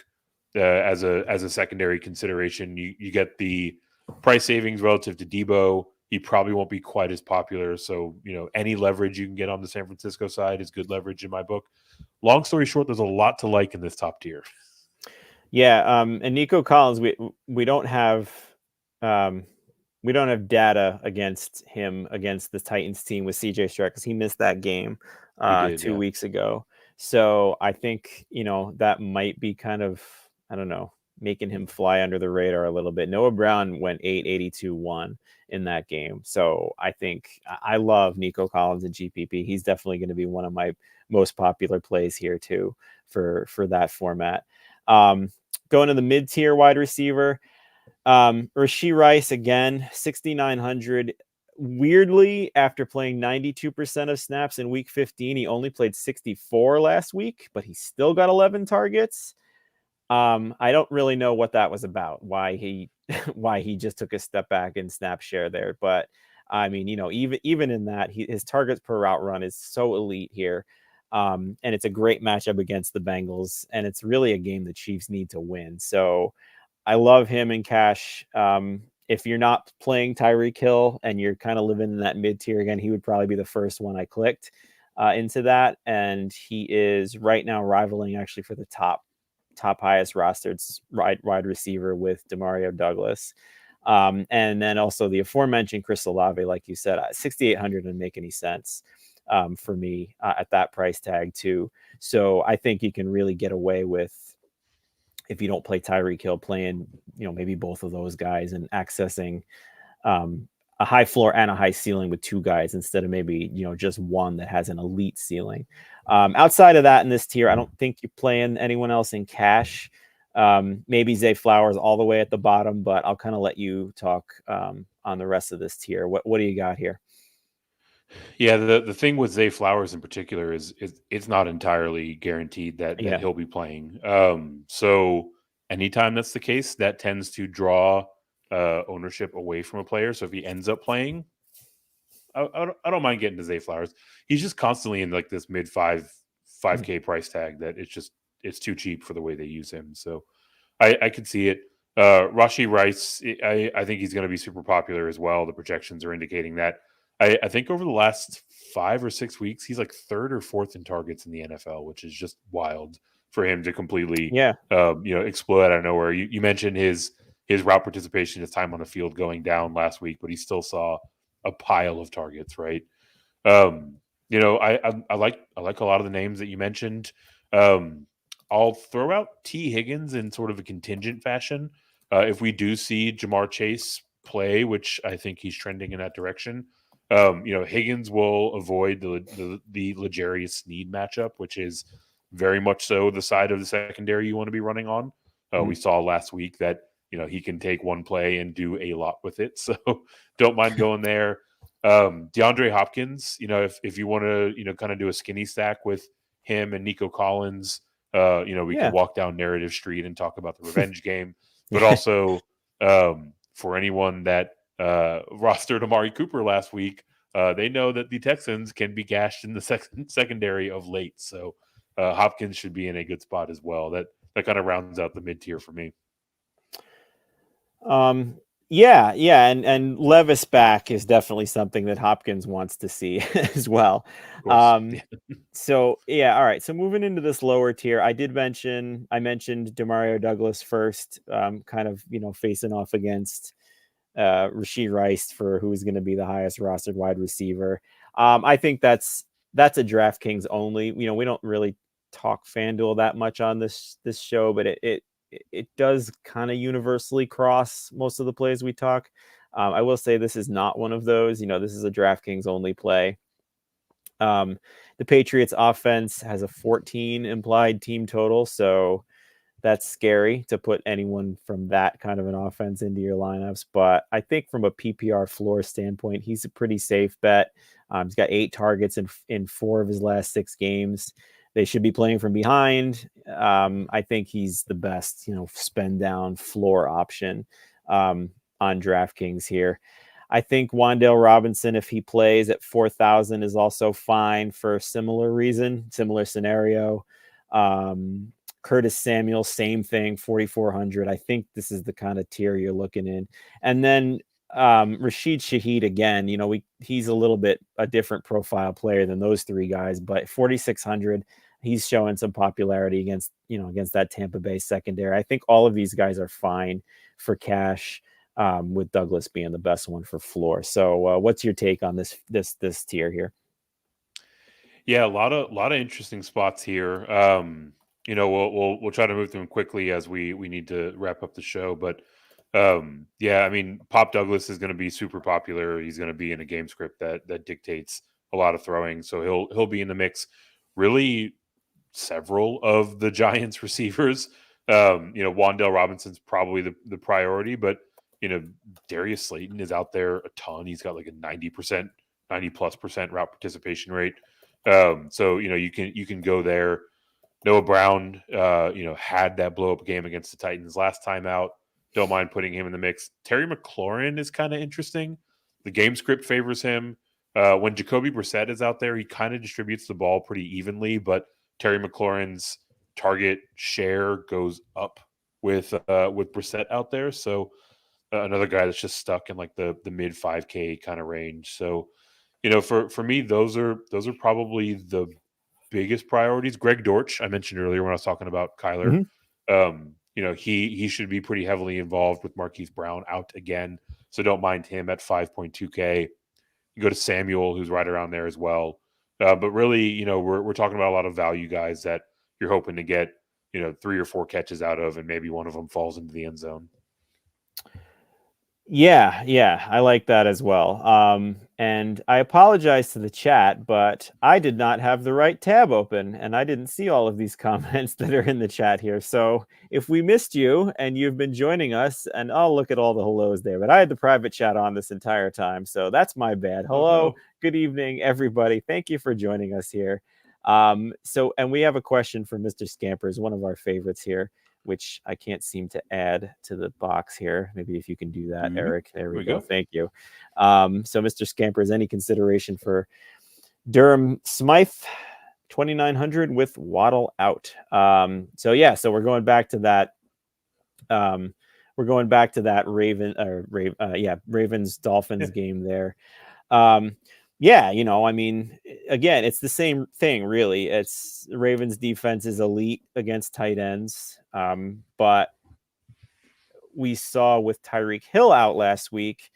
as a secondary consideration. You get the price savings relative to Debo. He probably won't be quite as popular. So, any leverage you can get on the San Francisco side is good leverage in my book. Long story short, there's a lot to like in this top tier. Yeah. And Nico Collins, we don't have data against him against the Titans team with CJ Stroud because he missed that game 2 weeks ago. So I think, that might be kind of, I don't know, making him fly under the radar a little bit. Noah Brown went 882-1 in that game. So I think I love Nico Collins in GPP. He's definitely going to be one of my most popular plays here too for that format. Going to the mid-tier wide receiver, Rashee Rice again, 6,900. Weirdly, after playing 92% of snaps in week 15, he only played 64 last week, but he still got 11 targets. I don't really know what that was about, why he just took a step back in snap share there. But I mean, even in that, his targets per route run is so elite here. And it's a great matchup against the Bengals, and it's really a game the Chiefs need to win. So I love him in cash. If you're not playing Tyreek Hill and you're kind of living in that mid tier again, he would probably be the first one I clicked into that. And he is right now rivaling actually for the top highest rostered wide receiver with Demario Douglas. And then also the aforementioned Chris Olave, like you said, 6,800 didn't make any sense for me at that price tag too. So I think you can really get away with, if you don't play Tyreek Hill, playing, maybe both of those guys and accessing a high floor and a high ceiling with two guys instead of maybe, just one that has an elite ceiling. Outside of that, in this tier, I don't think you're playing anyone else in cash. Maybe Zay Flowers all the way at the bottom, but I'll kind of let you talk on the rest of this tier. What do you got here? Yeah, the thing with Zay Flowers in particular is it's not entirely guaranteed that he'll be playing. So anytime that's the case, that tends to draw ownership away from a player. So if he ends up playing, I don't mind getting to Zay Flowers. He's just constantly in like this mid 5K price tag that it's too cheap for the way they use him. So I could see it. Rashee Rice, I think he's going to be super popular as well. The projections are indicating that. I think over the last 5 or 6 weeks, he's like third or fourth in targets in the NFL, which is just wild for him to completely, explode out of nowhere. You mentioned his route participation, his time on the field going down last week, but he still saw a pile of targets, right? I like a lot of the names that you mentioned. I'll throw out T. Higgins in sort of a contingent fashion. If we do see Jamar Chase play, which I think he's trending in that direction, Higgins will avoid the L'Jarius Sneed matchup, which is very much so the side of the secondary you want to be running on. We saw last week that he can take one play and do a lot with it. So don't mind going there. DeAndre Hopkins, if you want to, kind of do a skinny stack with him and Nico Collins, we could walk down Narrative Street and talk about the revenge game. But also, for anyone that rostered Amari Cooper last week, they know that the Texans can be gashed in the secondary of late. So Hopkins should be in a good spot as well. That kind of rounds out the mid-tier for me. Yeah, and Levis back is definitely something that Hopkins wants to see as well. So yeah, all right. So moving into this lower tier, I mentioned Demario Douglas first, kind of facing off against Rashee Rice for who's going to be the highest rostered wide receiver. I think that's a DraftKings only. We don't really talk FanDuel that much on this show, but it does kind of universally cross most of the plays we talk. I will say this is not one of those. This is a DraftKings only play. The Patriots offense has a 14 implied team total, so that's scary to put anyone from that kind of an offense into your lineups. But I think from a PPR floor standpoint, he's a pretty safe bet. He's got 8 targets in 4 of his last 6 games. They should be playing from behind. I think he's the best, spend down floor option on DraftKings here. I think Wan'Dale Robinson, if he plays at 4,000, is also fine for a similar reason, similar scenario. Curtis Samuel, same thing, 4,400. I think this is the kind of tier you're looking in. And then Rashid Shaheed, again, he's a little bit a different profile player than those 3 guys, but 4,600. He's showing some popularity against that Tampa Bay secondary. I think all of these guys are fine for cash, with Douglas being the best one for floor. So what's your take on this tier here? Yeah, a lot of interesting spots here. We'll try to move through them quickly as we need to wrap up the show. But Pop Douglas is going to be super popular. He's going to be in a game script that dictates a lot of throwing, so he'll be in the mix. Really, several of the Giants receivers. Wan'Dale Robinson's probably the priority, but Darius Slayton is out there a ton. He's got like a 90%, 90+% route participation rate. So you can go there. Noah Brown, had that blow up game against the Titans last time out. Don't mind putting him in the mix. Terry McLaurin is kind of interesting. The game script favors him. When Jacoby Brissett is out there, he kind of distributes the ball pretty evenly, but Terry McLaurin's target share goes up with Brissett out there. So another guy that's just stuck in like the mid 5K kind of range. So, for me, those are probably the biggest priorities. Greg Dortch, I mentioned earlier when I was talking about Kyler. Mm-hmm. He should be pretty heavily involved with Marquise Brown out again. So don't mind him at 5.2K. You go to Samuel, who's right around there as well. But really, we're talking about a lot of value guys that you're hoping to get, 3 or 4 catches out of, and maybe one of them falls into the end zone. Yeah, I like that as well. And I apologize to the chat, but I did not have the right tab open, and I didn't see all of these comments that are in the chat here. So if we missed you and you've been joining us, and I'll look at all the hellos there, but I had the private chat on this entire time, so that's my bad. Hello, Good evening, everybody. Thank you for joining us here. And we have a question for Mr. Scampers, one of our favorites here, which I can't seem to add to the box here. Maybe if you can do that, Eric. There we go. Thank you. So Mr. Scampers, any consideration for Durham Smythe, 2,900 with Waddle out? So we're going back to that. Ravens Dolphins game there. Again, it's the same thing, really. It's Ravens defense is elite against tight ends. But we saw with Tyreek Hill out last week,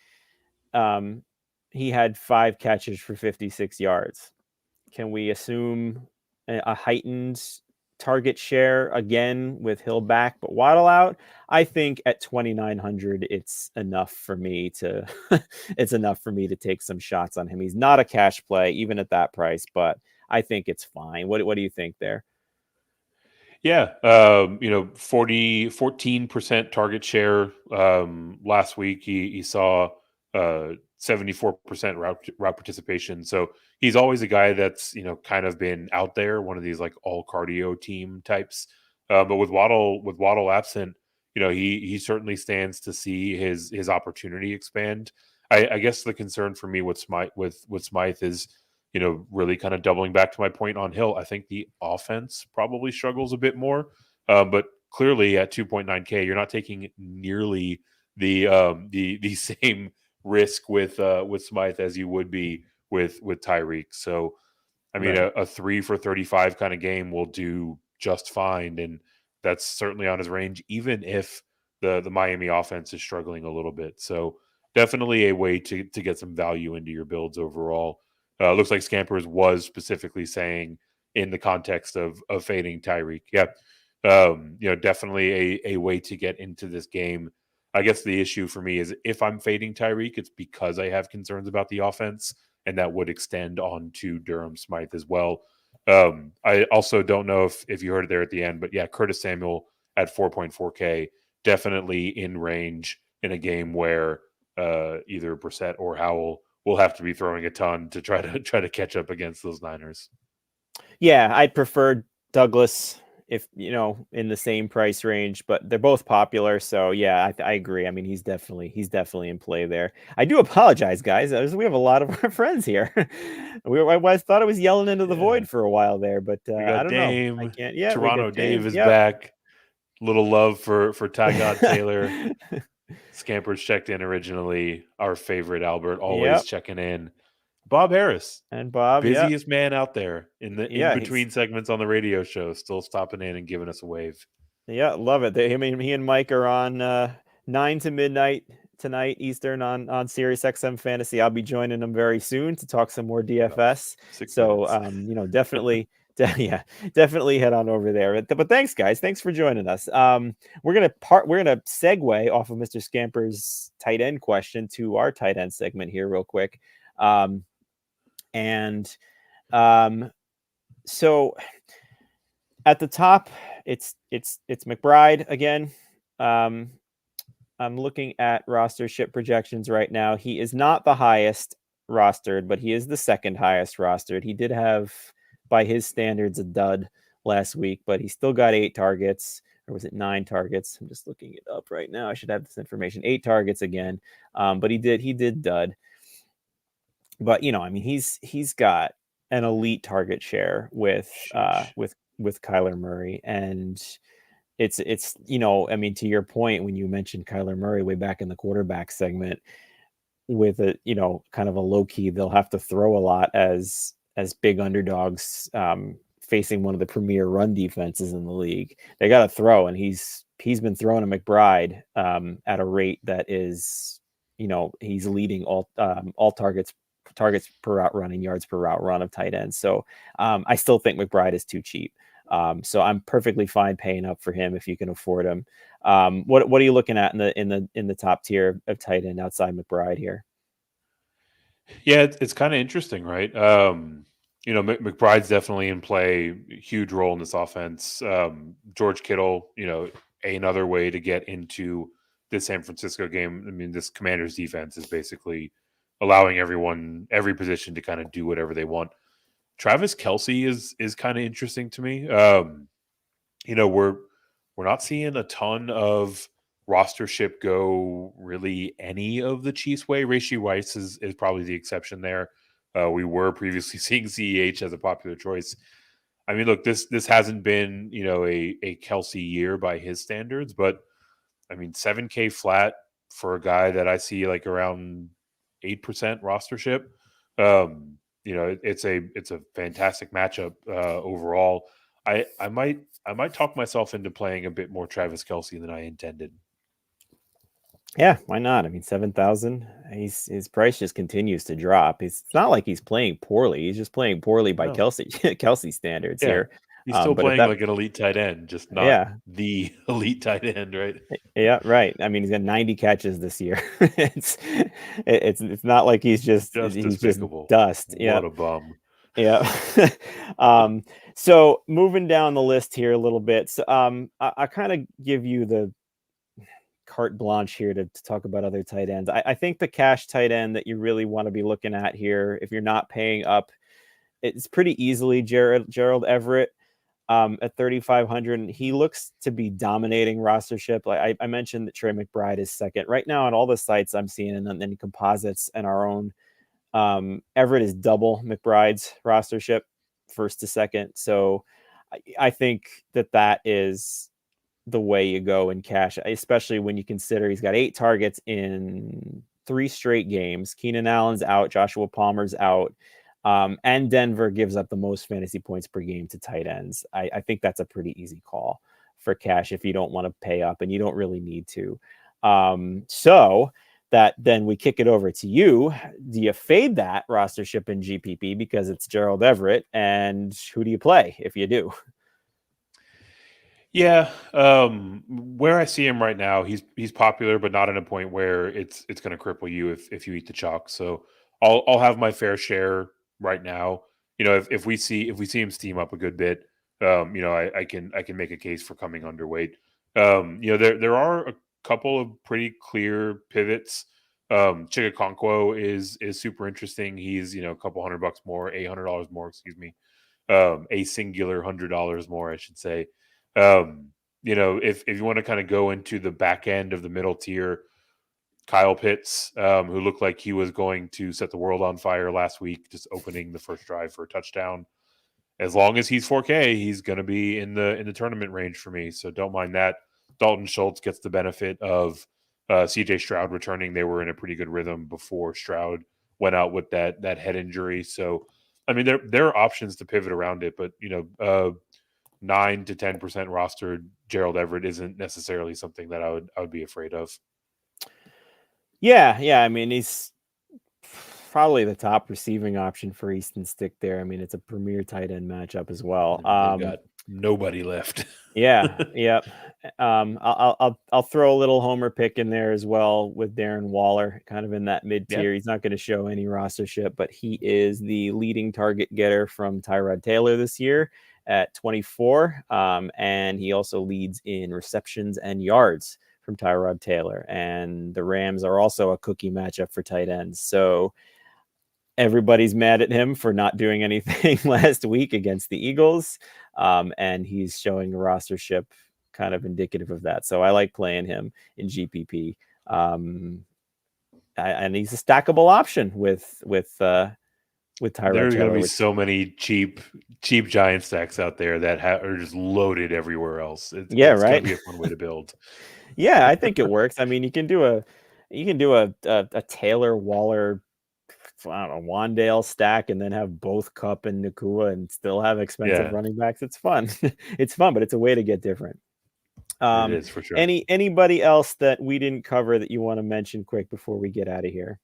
he had 5 catches for 56 yards. Can we assume a heightened target share again with Hill back, but Waddle out? I think at 2,900, it's enough for me to take some shots on him. He's not a cash play, even at that price, but I think it's fine. What do you think there? Yeah, 14% target share. Last week he saw 74% route participation. So he's always a guy that's kind of been out there, one of these like all cardio team types. But with Waddle absent, he certainly stands to see his opportunity expand. I guess the concern for me with Smythe is really kind of doubling back to my point on Hill. I think the offense probably struggles a bit more, but clearly at 2.9K, you're not taking nearly the same risk with Smythe as you would be with Tyreek. So, I mean, Right. a 3 for 35 kind of game will do just fine, and that's certainly on his range, even if the Miami offense is struggling a little bit. So, definitely a way to get some value into your builds overall. Looks like Scampers was specifically saying in the context of fading Tyreek. Yeah, definitely a way to get into this game. I guess the issue for me is if I'm fading Tyreek, it's because I have concerns about the offense, and that would extend on to Durham Smythe as well. I also don't know if you heard it there at the end, but yeah, Curtis Samuel at 4.4K, definitely in range in a game where either Brissett or Howell will have to be throwing a ton to try to catch up against those Niners. Yeah, I'd prefer Douglas if in the same price range, but they're both popular. So yeah, I agree. I mean, he's definitely in play there. I do apologize, guys. We have a lot of our friends here. I thought I was yelling into the Yeah, void for a while there, but we I got don't know. I Dame, can't. Yeah, we got Toronto Dame. Dave is Yep. back. Little love for Ty God Taylor. Scampers checked in originally. Our favorite Albert always Yep. checking in. Bob Harris, And Bob. Yep. busiest man out there in the in Yeah. He's. between segments on the radio show, still stopping in and giving us a wave. Yeah, love it. I mean, he and Mike are on 9 to midnight tonight Eastern on Sirius XM Fantasy. I'll be joining them very soon to talk some more About DFS. 6 minutes. Definitely, yeah, definitely head on over there. But thanks, guys. Thanks for joining us. We're gonna segue off of Mr. Scamper's tight end question to our tight end segment here, real quick. And so at the top, it's McBride again. I'm looking at rostership projections right now. He is not the highest rostered, but he is the second highest rostered. He did have, by his standards, a dud last week, but he still got 8 targets. Or was it 9 targets? I'm just looking it up right now. I should have this information. 8 targets again. But he did dud. But I mean, he's got an elite target share with Kyler Murray, and it's I mean, to your point when you mentioned Kyler Murray way back in the quarterback segment, with a kind of a low key, they'll have to throw a lot as big underdogs facing one of the premier run defenses in the league. They got to throw, and he's been throwing to McBride at a rate that is he's leading all targets per route run and yards per route run of tight ends. So I still think McBride is too cheap. So I'm perfectly fine paying up for him if you can afford him. What are you looking at in the top tier of tight end outside McBride here? Yeah, it's kind of interesting, right? McBride's definitely in play, huge role in this offense. George Kittle, another way to get into this San Francisco game. I mean, this Commanders defense is basically allowing every position to kind of do whatever they want. Travis Kelce is kind of interesting to me. We're not seeing a ton of rostership go really any of the Chiefs way. Rashee Rice is probably the exception there. We were previously seeing CEH as a popular choice. I mean, look, this hasn't been a Kelce year by his standards, but I mean 7K flat for a guy that I see like around 8% rostership. It's a fantastic matchup overall. I might talk myself into playing a bit more Travis Kelce than I intended. Yeah, why not? I mean, 7,000. His price just continues to drop. It's not like he's playing poorly. He's just playing poorly by No. Kelce standards Yeah. here. He's still But if playing that, like an elite tight end, just not yeah, the elite tight end, right? yeah, right. I mean, he's got 90 catches this year. it's not like he's just Just despicable. dust. Yeah. What a bum. Yeah. So moving down the list here a little bit. So I kind of give you the carte blanche here to talk about other tight ends. I think the cash tight end that you really want to be looking at here, if you're not paying up, it's pretty easily Gerald Everett. At 3,500, and he looks to be dominating rostership. Like I mentioned that Trey McBride is second right now on all the sites I'm seeing, and then composites and our own. Everett is double McBride's rostership, first to second. So I think that is the way you go in cash, especially when you consider he's got 8 targets in 3 straight games. Keenan Allen's out, Joshua Palmer's out. And Denver gives up the most fantasy points per game to tight ends. I think that's a pretty easy call for cash if you don't want to pay up, and you don't really need to. So that then we kick it over to you. Do you fade that rostership in GPP because it's Gerald Everett? And who do you play if you do? Yeah, where I see him right now, he's popular, but not at a point where it's going to cripple you if you eat the chalk. So I'll have my fair share right now. You know, if we see him steam up a good bit, you know, I can make a case for coming underweight. You know, there are a couple of pretty clear pivots. Chigakonkwo is super interesting. He's, you know, a couple $100 more, $800 more, excuse me, a singular $100 more, I should say. You know, if you want to kind of go into the back end of the middle tier, Kyle Pitts, who looked like he was going to set the world on fire last week, just opening the first drive for a touchdown. As long as he's 4K, he's going to be in the tournament range for me. So don't mind that. Dalton Schultz gets the benefit of CJ Stroud returning. They were in a pretty good rhythm before Stroud went out with that head injury. So, I mean, there are options to pivot around it, but you know, 9 to 10% rostered Gerald Everett isn't necessarily something that I would be afraid of. Yeah. I mean, he's probably the top receiving option for Easton Stick there. I mean, it's a premier tight end matchup as well. They've got nobody left. Yeah. I'll throw a little homer pick in there as well with Darren Waller, kind of in that mid tier. He's not going to show any rostership, but he is the leading target getter from Tyrod Taylor this year at 24. And he also leads in receptions and yards from Tyrod Taylor. And the Rams are also a cookie matchup for tight ends. So everybody's mad at him for not doing anything last week against the Eagles. And he's showing a rostership kind of indicative of that. So I like playing him in GPP. And he's a stackable option with Tyrod There are going to be Taylor. so many cheap giant stacks out there that are just loaded everywhere else. It's right. going to be a fun way to build. Yeah, I think it works. I mean, you can do a Taylor Waller, I don't know, Wandale stack, and then have both Kupp and Nakua and still have expensive running backs. It's fun. It's fun, but it's a way to get different. It is for sure. Anybody else that we didn't cover that you want to mention quick before we get out of here?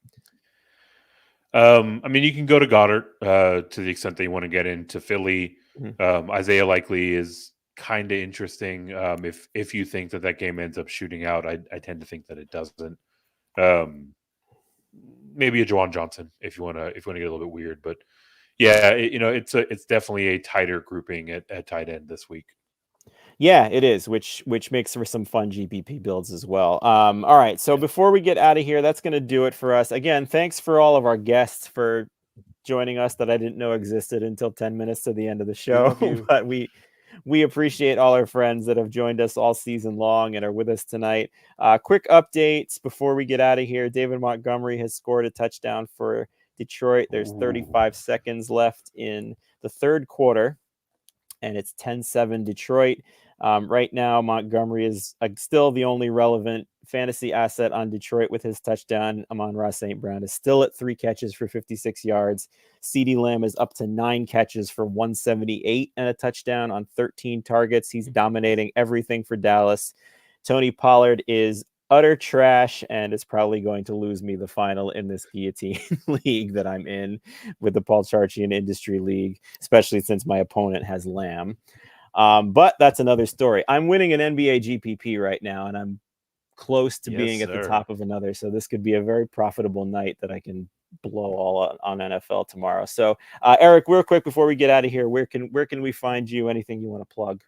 I mean, you can go to Goddard to the extent that you want to get into Philly. Mm-hmm. Isaiah Likely is kind of interesting. If you think that game ends up shooting out, I tend to think that it doesn't. Maybe a Juwan Johnson if you want to get a little bit weird, but yeah, it's definitely a tighter grouping at tight end this week. Yeah, it is, which makes for some fun GPP builds as well. All right, so before we get out of here, that's going to do it for us. Again, thanks for all of our guests for joining us that I didn't know existed until 10 minutes to the end of the show. But we appreciate all our friends that have joined us all season long and are with us tonight. Quick updates before we get out of here. David Montgomery has scored a touchdown for Detroit. There's 35 seconds left in the third quarter, and it's 10-7 Detroit. Right now, Montgomery is still the only relevant fantasy asset on Detroit with his touchdown. Amon-Ra St. Brown is still at 3 catches for 56 yards. CeeDee Lamb is up to 9 catches for 178 and a touchdown on 13 targets. He's dominating everything for Dallas. Tony Pollard is utter trash and is probably going to lose me the final in this guillotine league that I'm in with the Paul Charchian Industry League, especially since my opponent has Lamb. But that's another story. I'm winning an NBA GPP right now, and I'm close to being at the top of another. So this could be a very profitable night that I can blow all on NFL tomorrow. So Eric, real quick before we get out of here, where can we find you? Anything you want to plug?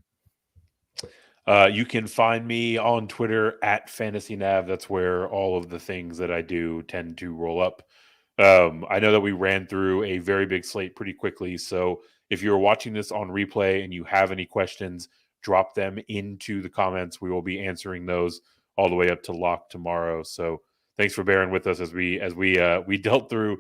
You can find me on Twitter at FantasyNav. That's where all of the things that I do tend to roll up. I know that we ran through a very big slate pretty quickly. So if you're watching this on replay and you have any questions, drop them into the comments. We will be answering those all the way up to lock tomorrow. So thanks for bearing with us as we dealt through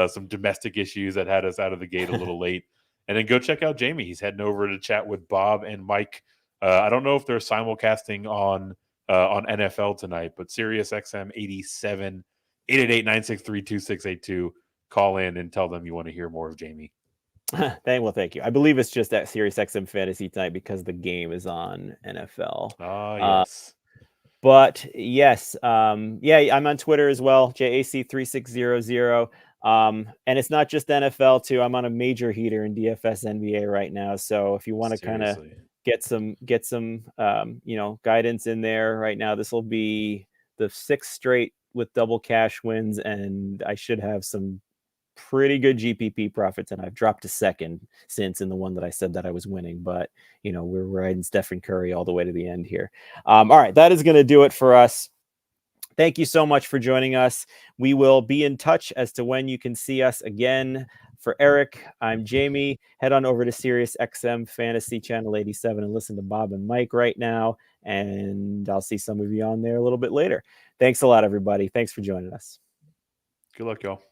some domestic issues that had us out of the gate a little late. And then go check out Jamie. He's heading over to chat with Bob and Mike. I don't know if they're simulcasting on NFL tonight, but SiriusXM 87 888-963-2682. Call in and tell them you want to hear more of Jamie. Thank you. I believe it's just at SiriusXM Fantasy tonight because the game is on NFL. Yes. But yes, I'm on Twitter as well, JAC3600. And it's not just NFL too. I'm on a major heater in DFS NBA right now. So if you want to kind of get some guidance in there right now, this will be the 6th straight with double cash wins, and I should have some pretty good GPP profits, and I've dropped to 2nd since in the one that I said that I was winning, but we're riding Stephen Curry all the way to the end here. All right, that is going to do it for us. Thank you so much for joining us. We will be in touch as to when you can see us again. For Eric, I'm Jamie. Head on over to SiriusXM Fantasy Channel 87 and listen to Bob and Mike right now. And I'll see some of you on there a little bit later. Thanks a lot, everybody. Thanks for joining us. Good luck, y'all.